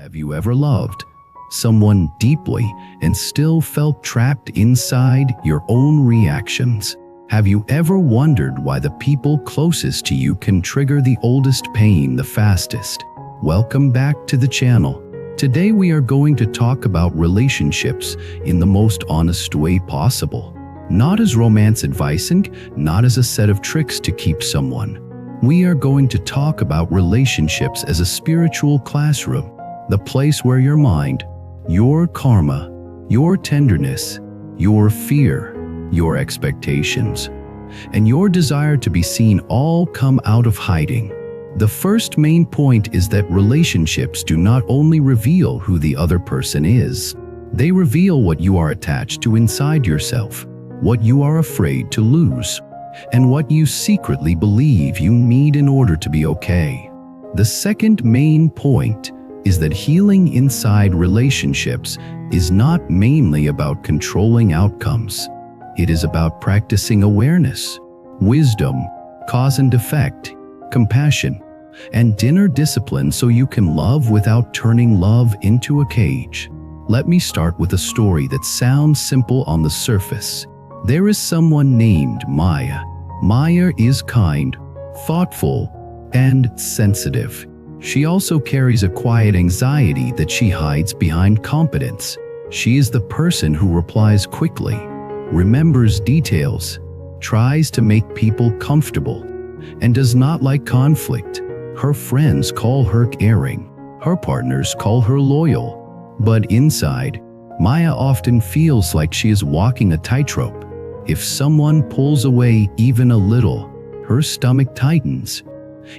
Have you ever loved someone deeply and still felt trapped inside your own reactions? Have you ever wondered why the people closest to you can trigger the oldest pain the fastest? Welcome back to the channel. Today we are going to talk about relationships in the most honest way possible. Not as romance advice and not as a set of tricks to keep someone. We are going to talk about relationships as a spiritual classroom. The place where your mind, your karma, your tenderness, your fear, your expectations, and your desire to be seen all come out of hiding. The first main point is that relationships do not only reveal who the other person is, they reveal what you are attached to inside yourself, what you are afraid to lose, and what you secretly believe you need in order to be okay. The second main point is that healing inside relationships is not mainly about controlling outcomes. It is about practicing awareness, wisdom, cause and effect, compassion, and inner discipline so you can love without turning love into a cage. Let me start with a story that sounds simple on the surface. There is someone named Maya. Maya is kind, thoughtful, and sensitive. She also carries a quiet anxiety that she hides behind competence. She is the person who replies quickly, remembers details, tries to make people comfortable, and does not like conflict. Her friends call her caring, her partners call her loyal. But inside, Maya often feels like she is walking a tightrope. If someone pulls away even a little, her stomach tightens.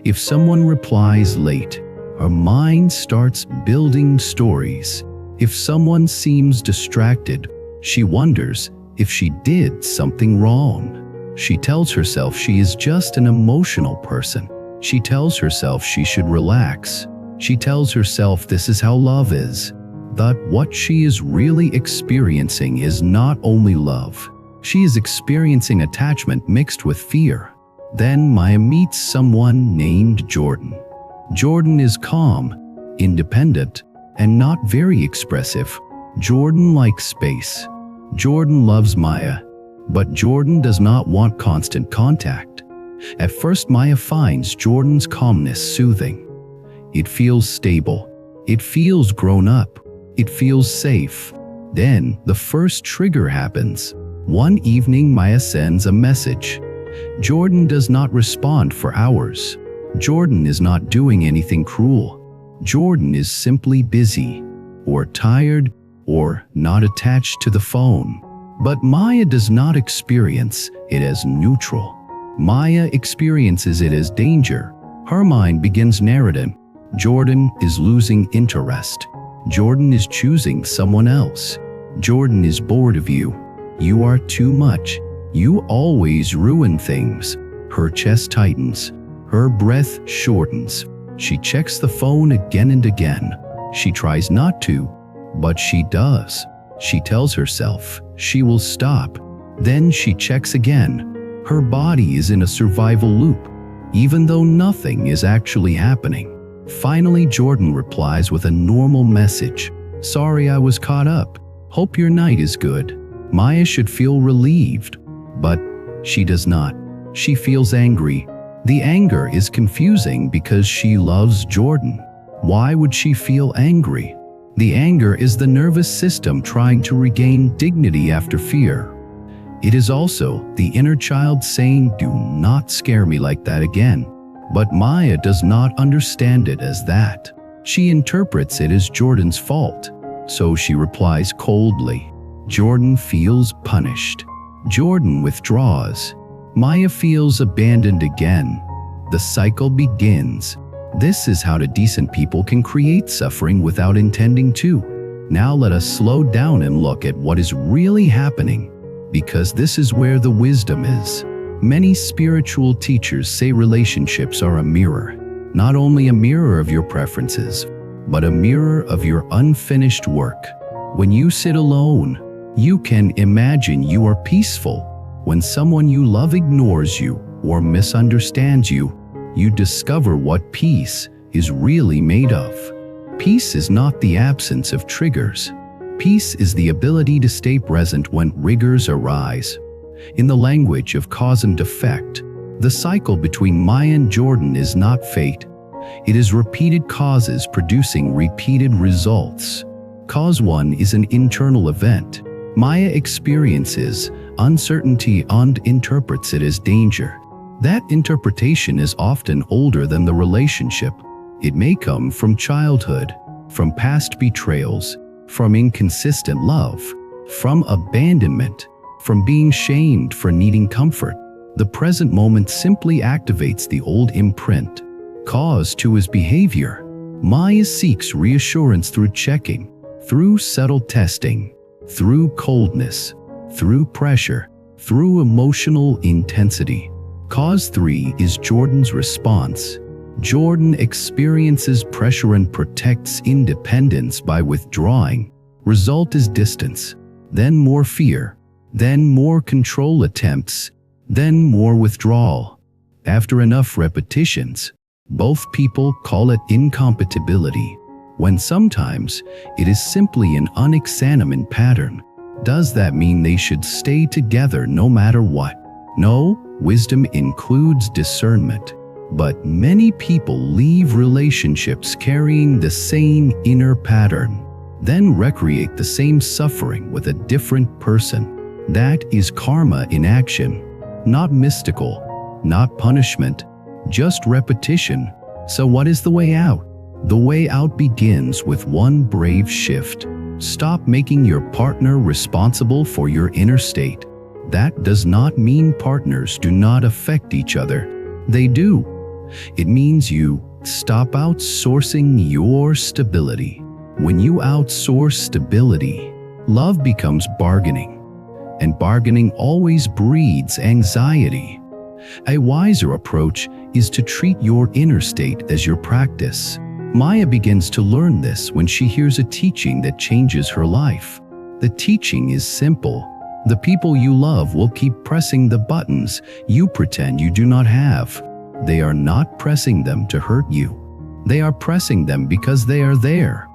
If someone replies late, her mind starts building stories. If someone seems distracted, she wonders if she did something wrong. She tells herself she is just an emotional person. She tells herself she should relax. She tells herself this is how love is. But what she is really experiencing is not only love. She is experiencing attachment mixed with fear. Then Maya meets someone named Jordan. Jordan is calm, independent, and not very expressive. Jordan likes space. Jordan loves Maya, but Jordan does not want constant contact. At first, Maya finds Jordan's calmness soothing. It feels stable. It feels grown up. It feels safe. Then, the first trigger happens. One evening, Maya sends a message. Jordan does not respond for hours. Jordan is not doing anything cruel. Jordan is simply busy, or tired, or not attached to the phone. But Maya does not experience it as neutral. Maya experiences it as danger. Her mind begins narrating. Jordan is losing interest. Jordan is choosing someone else. Jordan is bored of you. You are too much. You always ruin things. Her chest tightens. Her breath shortens. She checks the phone again and again. She tries not to, but she does. She tells herself she will stop. Then she checks again. Her body is in a survival loop, even though nothing is actually happening. Finally, Jordan replies with a normal message. Sorry I was caught up. Hope your night is good. Maya should feel relieved, but she does not. She feels angry. The anger is confusing because she loves Jordan. Why would she feel angry? The anger is the nervous system trying to regain dignity after fear. It is also the inner child saying, "Do not scare me like that again." But Maya does not understand it as that. She interprets it as Jordan's fault. So she replies coldly. Jordan feels punished. Jordan withdraws. Maya feels abandoned again. The cycle begins. This is how decent people can create suffering without intending to. Now let us slow down and look at what is really happening, because this is where the wisdom is. Many spiritual teachers say relationships are a mirror. Not only a mirror of your preferences, but a mirror of your unfinished work. When you sit alone, you can imagine you are peaceful. When someone you love ignores you or misunderstands you, you discover what peace is really made of. Peace is not the absence of triggers. Peace is the ability to stay present when triggers arise. In the language of cause and effect, the cycle between Maya and Jordan is not fate. It is repeated causes producing repeated results. Cause 1 is an internal event. Maya experiences uncertainty and interprets it as danger. That interpretation is often older than the relationship. It may come from childhood, from past betrayals, from inconsistent love, from abandonment, from being shamed for needing comfort. The present moment simply activates the old imprint. Cause 2 is behavior. Maya seeks reassurance through checking, through subtle testing, through coldness, through pressure, through emotional intensity. Cause 3 is Jordan's response. Jordan experiences pressure and protects independence by withdrawing. Result is distance, then more fear, then more control attempts, then more withdrawal. After enough repetitions, both people call it incompatibility, when sometimes it is simply an unexamined pattern. Does that mean they should stay together no matter what? No, wisdom includes discernment. But many people leave relationships carrying the same inner pattern, then recreate the same suffering with a different person. That is karma in action. Not mystical, not punishment, just repetition. So what is the way out? The way out begins with one brave shift. Stop making your partner responsible for your inner state. That does not mean partners do not affect each other. They do. It means you stop outsourcing your stability. When you outsource stability, love becomes bargaining. And bargaining always breeds anxiety. A wiser approach is to treat your inner state as your practice. Maya begins to learn this when she hears a teaching that changes her life. The teaching is simple. The people you love will keep pressing the buttons you pretend you do not have. They are not pressing them to hurt you. They are pressing them because they are there,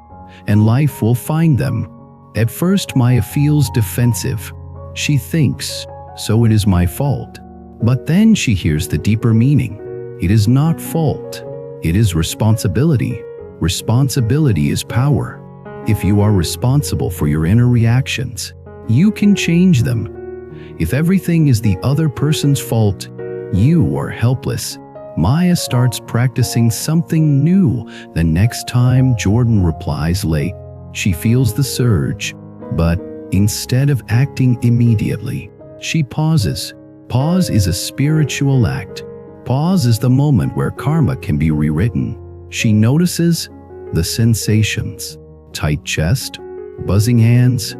and life will find them. At first, Maya feels defensive. She thinks, so it is my fault. But then she hears the deeper meaning. It is not fault. It is responsibility. Responsibility is power. If you are responsible for your inner reactions, you can change them. If everything is the other person's fault, you are helpless. Maya starts practicing something new. The next time Jordan replies late, she feels the surge. But instead of acting immediately, she pauses. Pause is a spiritual act. Pause is the moment where karma can be rewritten. She notices the sensations: tight chest, buzzing hands,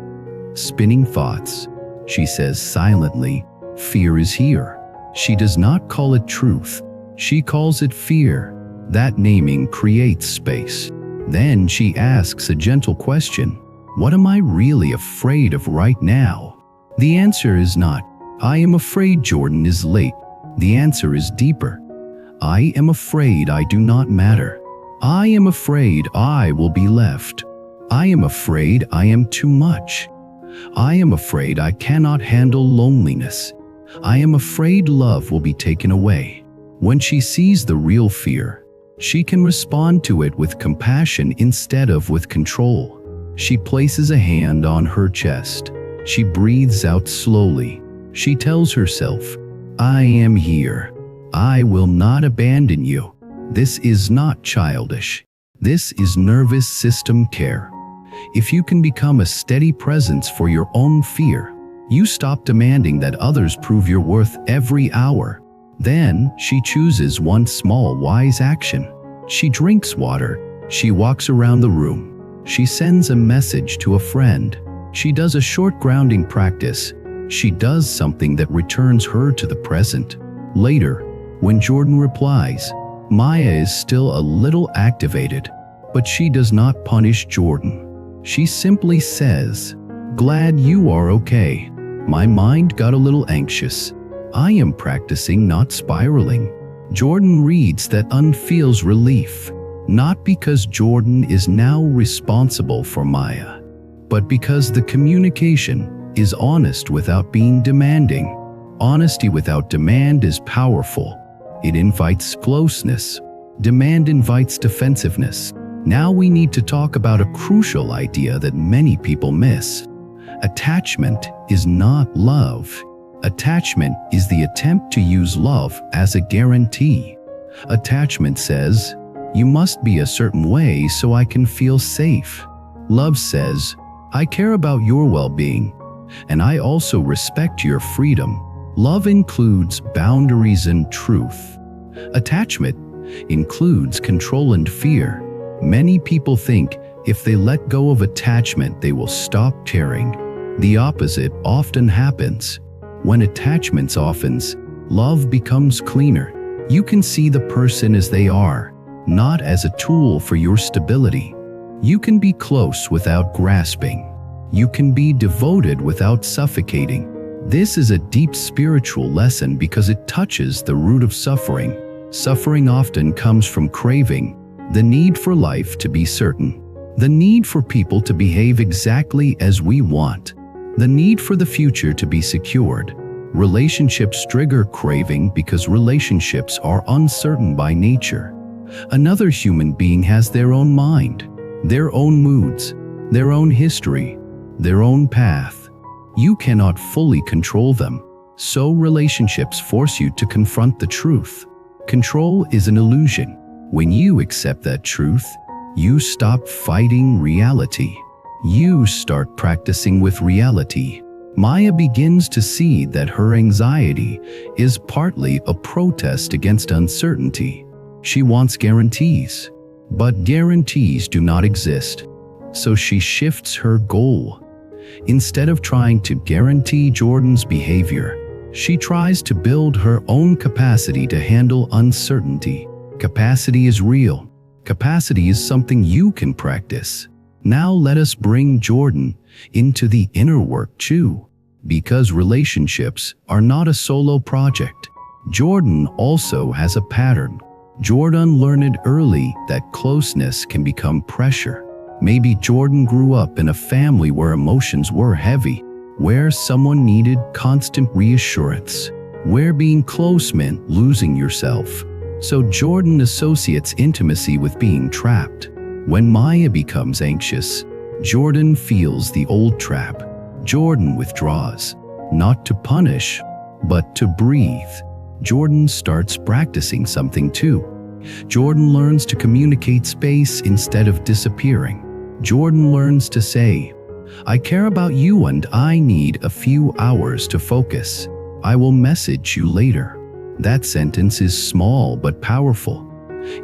spinning thoughts. She says silently, fear is here. She does not call it truth. She calls it fear. That naming creates space. Then she asks a gentle question. What am I really afraid of right now? The answer is not, I am afraid Jordan is late. The answer is deeper. I am afraid I do not matter. I am afraid I will be left. I am afraid I am too much. I am afraid I cannot handle loneliness. I am afraid love will be taken away. When she sees the real fear, she can respond to it with compassion instead of with control. She places a hand on her chest. She breathes out slowly. She tells herself, I am here. I will not abandon you. This is not childish. This is nervous system care. If you can become a steady presence for your own fear, you stop demanding that others prove your worth every hour. Then she chooses one small wise action. She drinks water. She walks around the room. She sends a message to a friend. She does a short grounding practice. She does something that returns her to the present. Later, when Jordan replies, Maya is still a little activated, but she does not punish Jordan. She simply says, glad you are okay. My mind got a little anxious. I am practicing not spiraling. Jordan reads that and feels relief. Not because Jordan is now responsible for Maya, but because the communication is honest without being demanding. Honesty without demand is powerful. It invites closeness. Demand invites defensiveness. Now we need to talk about a crucial idea that many people miss. Attachment is not love. Attachment is the attempt to use love as a guarantee. Attachment says, "You must be a certain way so I can feel safe." Love says, "I care about your well-being, and I also respect your freedom." Love includes boundaries and truth. Attachment includes control and fear. Many people think if they let go of attachment, they will stop caring. The opposite often happens. When attachment softens, love becomes cleaner. You can see the person as they are, not as a tool for your stability. You can be close without grasping. You can be devoted without suffocating. This is a deep spiritual lesson because it touches the root of suffering. Suffering often comes from craving, the need for life to be certain, the need for people to behave exactly as we want, the need for the future to be secured. Relationships trigger craving because relationships are uncertain by nature. Another human being has their own mind, their own moods, their own history, their own path. You cannot fully control them, so relationships force you to confront the truth. Control is an illusion. When you accept that truth, you stop fighting reality. You start practicing with reality. Maya begins to see that her anxiety is partly a protest against uncertainty. She wants guarantees, but guarantees do not exist. So she shifts her goal. Instead of trying to guarantee Jordan's behavior, she tries to build her own capacity to handle uncertainty. Capacity is real. Capacity is something you can practice. Now let us bring Jordan into the inner work too. Because relationships are not a solo project, Jordan also has a pattern. Jordan learned early that closeness can become pressure. Maybe Jordan grew up in a family where emotions were heavy, where someone needed constant reassurance, where being close meant losing yourself. So Jordan associates intimacy with being trapped. When Maya becomes anxious, Jordan feels the old trap. Jordan withdraws, not to punish, but to breathe. Jordan starts practicing something too. Jordan learns to communicate space instead of disappearing. Jordan learns to say, "I care about you and I need a few hours to focus. I will message you later." That sentence is small but powerful.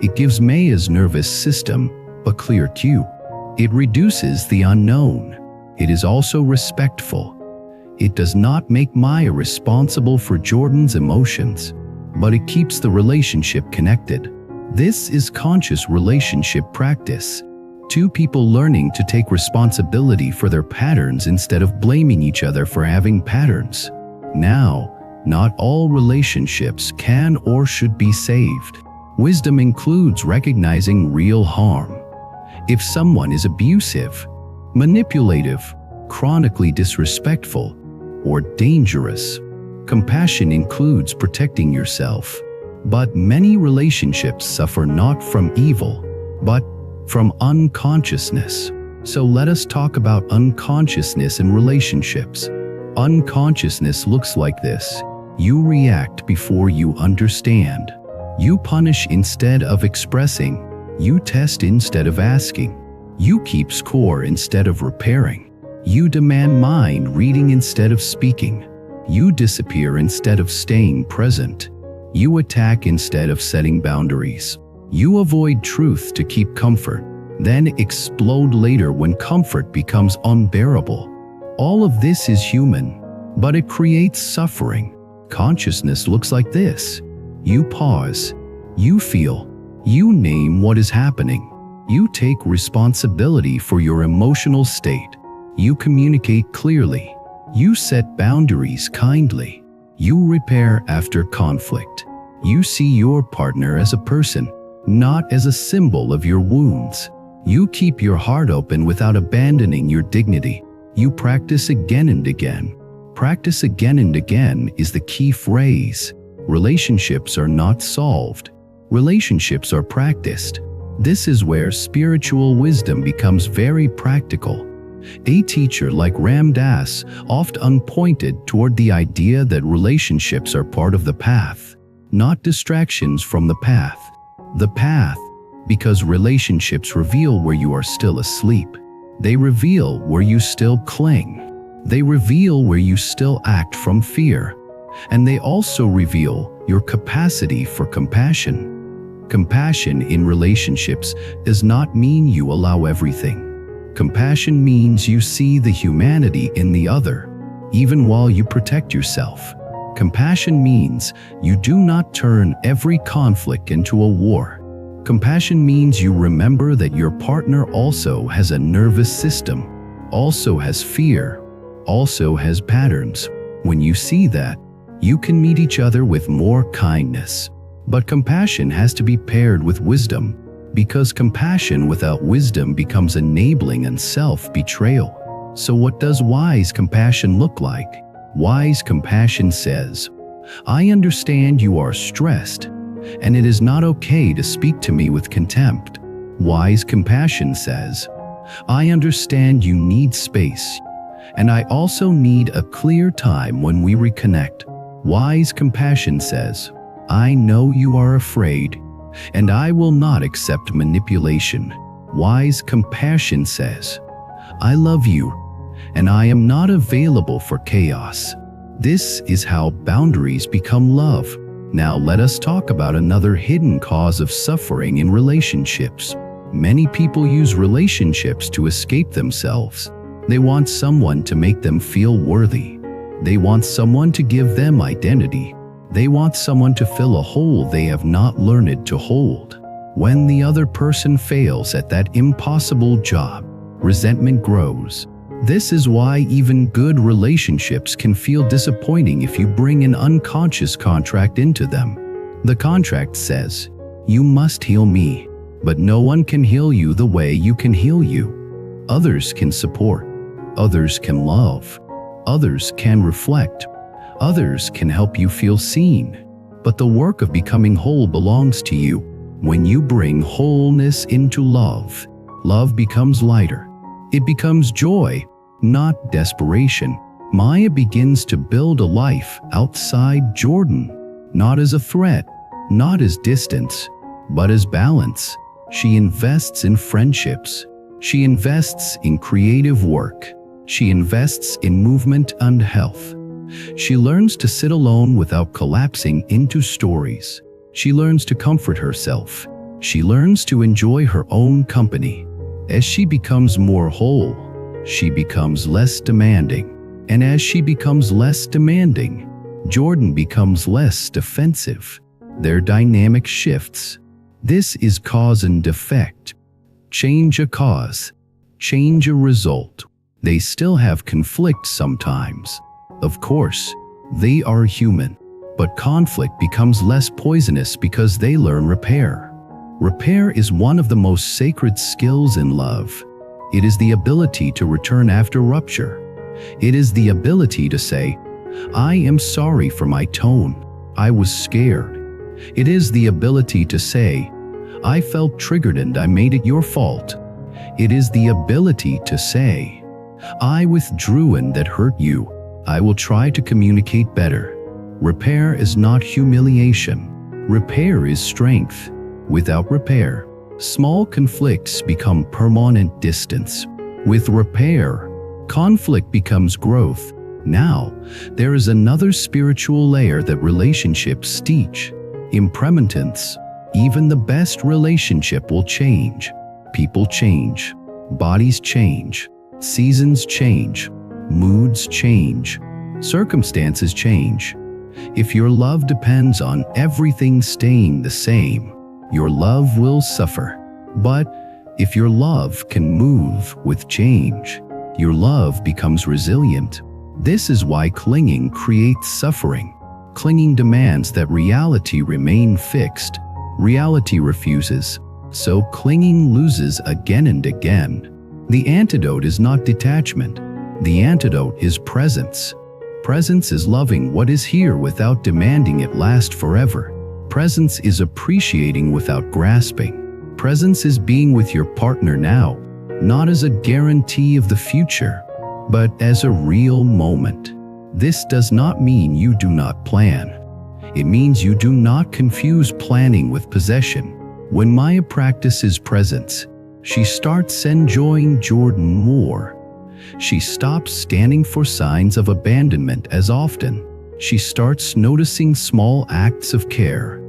It gives Maya's nervous system a clear cue. It reduces the unknown. It is also respectful. It does not make Maya responsible for Jordan's emotions, but it keeps the relationship connected. This is conscious relationship practice. Two people learning to take responsibility for their patterns instead of blaming each other for having patterns. Now, not all relationships can or should be saved. Wisdom includes recognizing real harm. If someone is abusive, manipulative, chronically disrespectful, or dangerous, compassion includes protecting yourself. But many relationships suffer not from evil, but from unconsciousness. So let us talk about unconsciousness in relationships. Unconsciousness looks like this. You react before you understand. You punish instead of expressing. You test instead of asking. You keep score instead of repairing. You demand mind reading instead of speaking. You disappear instead of staying present. You attack instead of setting boundaries. You avoid truth to keep comfort, then explode later when comfort becomes unbearable. All of this is human, but it creates suffering. Consciousness looks like this. You pause. You feel. You name what is happening. You take responsibility for your emotional state. You communicate clearly. You set boundaries kindly. You repair after conflict. You see your partner as a person, not as a symbol of your wounds. You keep your heart open without abandoning your dignity. You practice again and again. Practice again and again is the key phrase. Relationships are not solved. Relationships are practiced. This is where spiritual wisdom becomes very practical. A teacher like Ram Dass often pointed toward the idea that relationships are part of the path, not distractions from the path. The path, because relationships reveal where you are still asleep. They reveal where you still cling. They reveal where you still act from fear. And they also reveal your capacity for compassion. Compassion in relationships does not mean you allow everything. Compassion means you see the humanity in the other, even while you protect yourself. Compassion means you do not turn every conflict into a war. Compassion means you remember that your partner also has a nervous system, also has fear, also has patterns. When you see that, you can meet each other with more kindness. But compassion has to be paired with wisdom, because compassion without wisdom becomes enabling and self-betrayal. So what does wise compassion look like? Wise compassion says, I understand you are stressed, and it is not okay to speak to me with contempt. Wise compassion says, I understand you need space, and I also need a clear time when we reconnect. Wise compassion says, I know you are afraid, and I will not accept manipulation. Wise compassion says, I love you, and I am not available for chaos. This is how boundaries become love. Now let us talk about another hidden cause of suffering in relationships. Many people use relationships to escape themselves. They want someone to make them feel worthy. They want someone to give them identity. They want someone to fill a hole they have not learned to hold. When the other person fails at that impossible job, resentment grows. This is why even good relationships can feel disappointing if you bring an unconscious contract into them. The contract says, you must heal me, but no one can heal you the way you can heal you. Others can support. Others can love. Others can reflect. Others can help you feel seen, but the work of becoming whole belongs to you. When you bring wholeness into love, love becomes lighter. It becomes joy, not desperation. Maya begins to build a life outside Jordan, not as a threat, not as distance, but as balance. She invests in friendships. She invests in creative work. She invests in movement and health. She learns to sit alone without collapsing into stories. She learns to comfort herself. She learns to enjoy her own company. As she becomes more whole, she becomes less demanding. And as she becomes less demanding, Jordan becomes less defensive. Their dynamic shifts. This is cause and effect. Change a cause, change a result. They still have conflict sometimes. Of course, they are human, but conflict becomes less poisonous because they learn repair. Repair is one of the most sacred skills in love. It is the ability to return after rupture. It is the ability to say, I am sorry for my tone. I was scared. It is the ability to say, I felt triggered and I made it your fault. It is the ability to say, I withdrew and that hurt you. I will try to communicate better. Repair is not humiliation. Repair is strength. Without repair, small conflicts become permanent distance. With repair, conflict becomes growth. Now, there is another spiritual layer that relationships teach. Impermanence. Even the best relationship will change. People change. Bodies change. Seasons change. Moods change. Circumstances change. If your love depends on everything staying the same, your love will suffer. But if your love can move with change, your love becomes resilient. This is why clinging creates suffering. Clinging demands that reality remain fixed. Reality refuses, so clinging loses again and again. The antidote is not detachment. The antidote is presence. Presence is loving what is here without demanding it last forever. Presence is appreciating without grasping. Presence is being with your partner now, not as a guarantee of the future, but as a real moment. This does not mean you do not plan. It means you do not confuse planning with possession. When Maya practices presence, she starts enjoying Jordan more. She stops standing for signs of abandonment as often. She starts noticing small acts of care.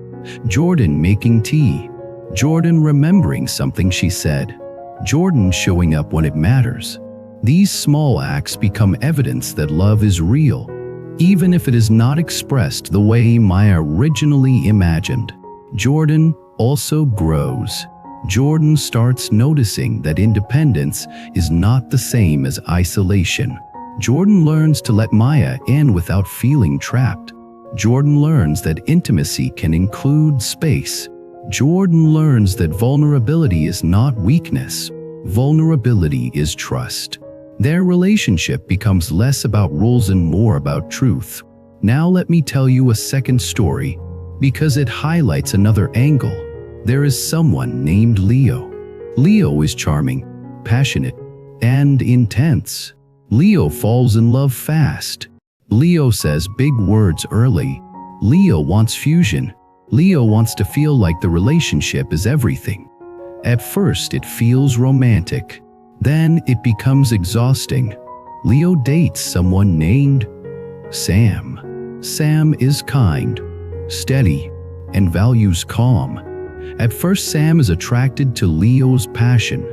Jordan making tea. Jordan remembering something she said. Jordan showing up when it matters. These small acts become evidence that love is real, even if it is not expressed the way Maya originally imagined. Jordan also grows. Jordan starts noticing that independence is not the same as isolation. Jordan learns to let Maya in without feeling trapped. Jordan learns that intimacy can include space. Jordan learns that vulnerability is not weakness. Vulnerability is trust. Their relationship becomes less about rules and more about truth. Now let me tell you a second story, because it highlights another angle. There is someone named Leo. Leo is charming, passionate, and intense. Leo falls in love fast. Leo says big words early. Leo wants fusion. Leo wants to feel like the relationship is everything. At first it feels romantic. Then it becomes exhausting. Leo dates someone named Sam. Sam is kind, steady, and values calm. At first, Sam is attracted to Leo's passion.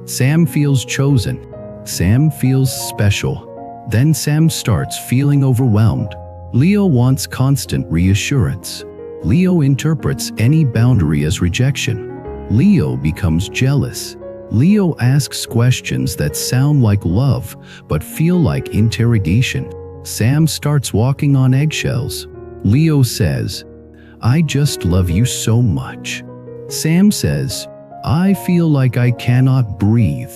Sam feels chosen. Sam feels special. Then Sam starts feeling overwhelmed. Leo wants constant reassurance. Leo interprets any boundary as rejection. Leo becomes jealous. Leo asks questions that sound like love but feel like interrogation. Sam starts walking on eggshells. Leo says, "I just love you so much." Sam says, "I feel like I cannot breathe."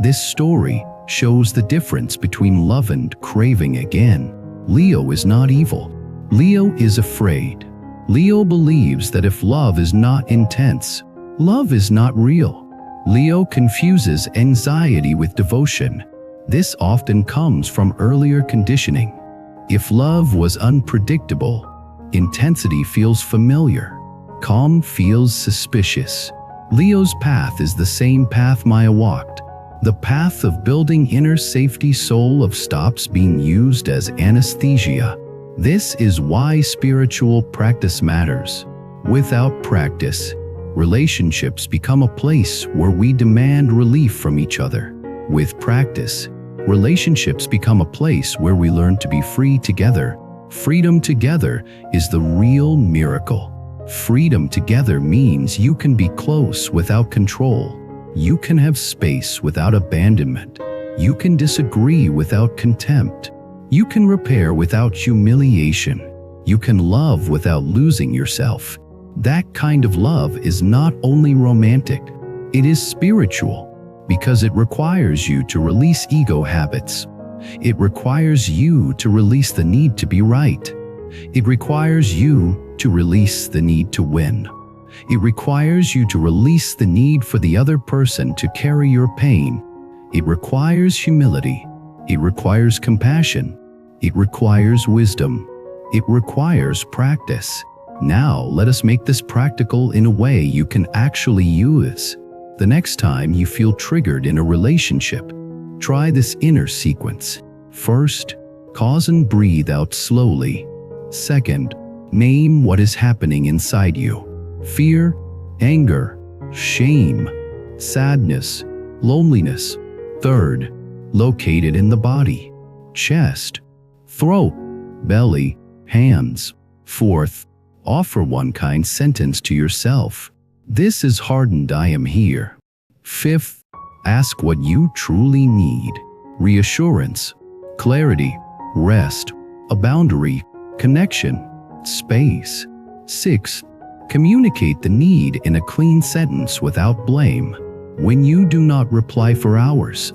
This story shows the difference between love and craving again. Leo is not evil. Leo is afraid. Leo believes that if love is not intense, love is not real. Leo confuses anxiety with devotion. This often comes from earlier conditioning. If love was unpredictable, intensity feels familiar. Calm feels suspicious. Leo's path is the same path Maya walked. The path of building inner safety soul stops being used as anesthesia. This is why spiritual practice matters. Without practice, relationships become a place where we demand relief from each other. With practice, relationships become a place where we learn to be free together. Freedom together is the real miracle. Freedom together means you can be close without control. You can have space without abandonment. You can disagree without contempt. You can repair without humiliation. You can love without losing yourself. That kind of love is not only romantic, it is spiritual, because it requires you to release ego habits. It requires you to release the need to be right. It requires you to release the need to win. It requires you to release the need for the other person to carry your pain. It requires humility. It requires compassion. It requires wisdom. It requires practice. Now, let us make this practical in a way you can actually use. The next time you feel triggered in a relationship, try this inner sequence. First, pause and breathe out slowly. Second, name what is happening inside you. Fear, anger, shame, sadness, loneliness. Third, locate it in the body. Chest, throat, belly, hands. Fourth, offer one kind sentence to yourself. This is hardened, I am here. Fifth, ask what you truly need. Reassurance, clarity, rest, a boundary, connection, space. Sixth, Communicate the need in a clean sentence without blame. When you do not reply for hours,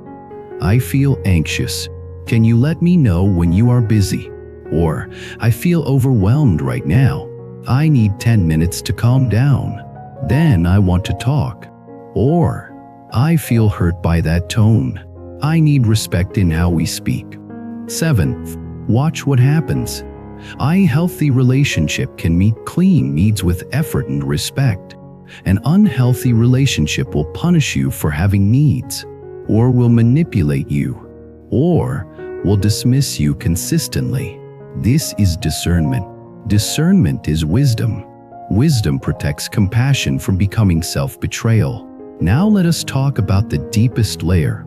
I feel anxious. Can you let me know when you are busy? Or, I feel overwhelmed right now. I need 10 minutes to calm down. Then I want to talk. Or, I feel hurt by that tone. I need respect in how we speak. 7. Watch what happens. A healthy relationship can meet clean needs with effort and respect. An unhealthy relationship will punish you for having needs, or will manipulate you, or will dismiss you consistently. This is discernment. Discernment is wisdom. Wisdom protects compassion from becoming self-betrayal. Now let us talk about the deepest layer.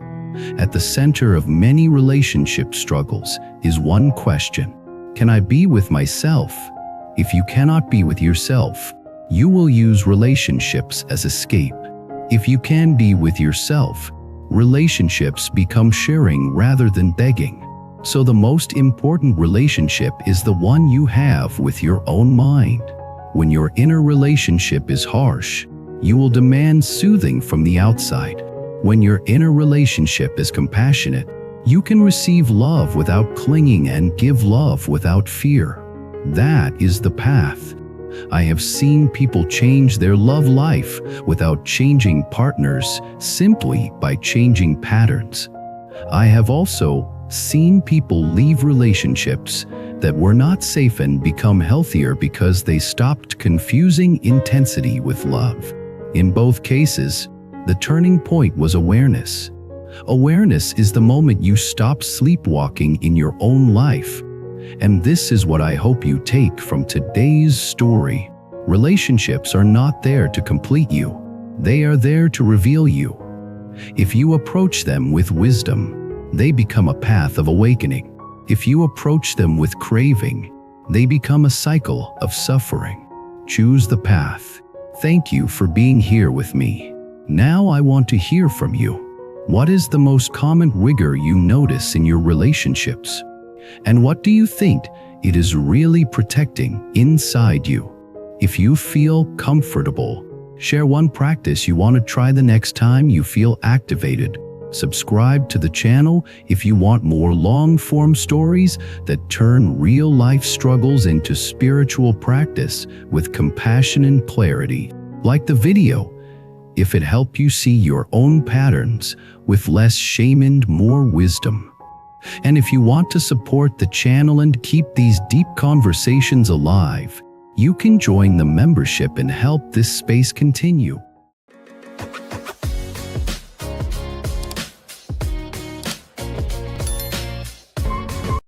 At the center of many relationship struggles is one question: can I be with myself? If you cannot be with yourself, you will use relationships as escape. If you can be with yourself, relationships become sharing rather than begging. So the most important relationship is the one you have with your own mind. When your inner relationship is harsh, you will demand soothing from the outside. When your inner relationship is compassionate, you can receive love without clinging and give love without fear. That is the path. I have seen people change their love life without changing partners, simply by changing patterns. I have also seen people leave relationships that were not safe and become healthier because they stopped confusing intensity with love. In both cases, the turning point was awareness. Awareness is the moment you stop sleepwalking in your own life. And this is what I hope you take from today's story. Relationships are not there to complete you. They are there to reveal you. If you approach them with wisdom, they become a path of awakening. If you approach them with craving, they become a cycle of suffering. Choose the path. Thank you for being here with me. Now I want to hear from you. What is the most common rigor you notice in your relationships? And what do you think it is really protecting inside you? If you feel comfortable, share one practice you want to try the next time you feel activated. Subscribe to the channel if you want more long-form stories that turn real-life struggles into spiritual practice with compassion and clarity. Like the video if it helped you see your own patterns with less shame and more wisdom. And if you want to support the channel and keep these deep conversations alive, you can join the membership and help this space continue.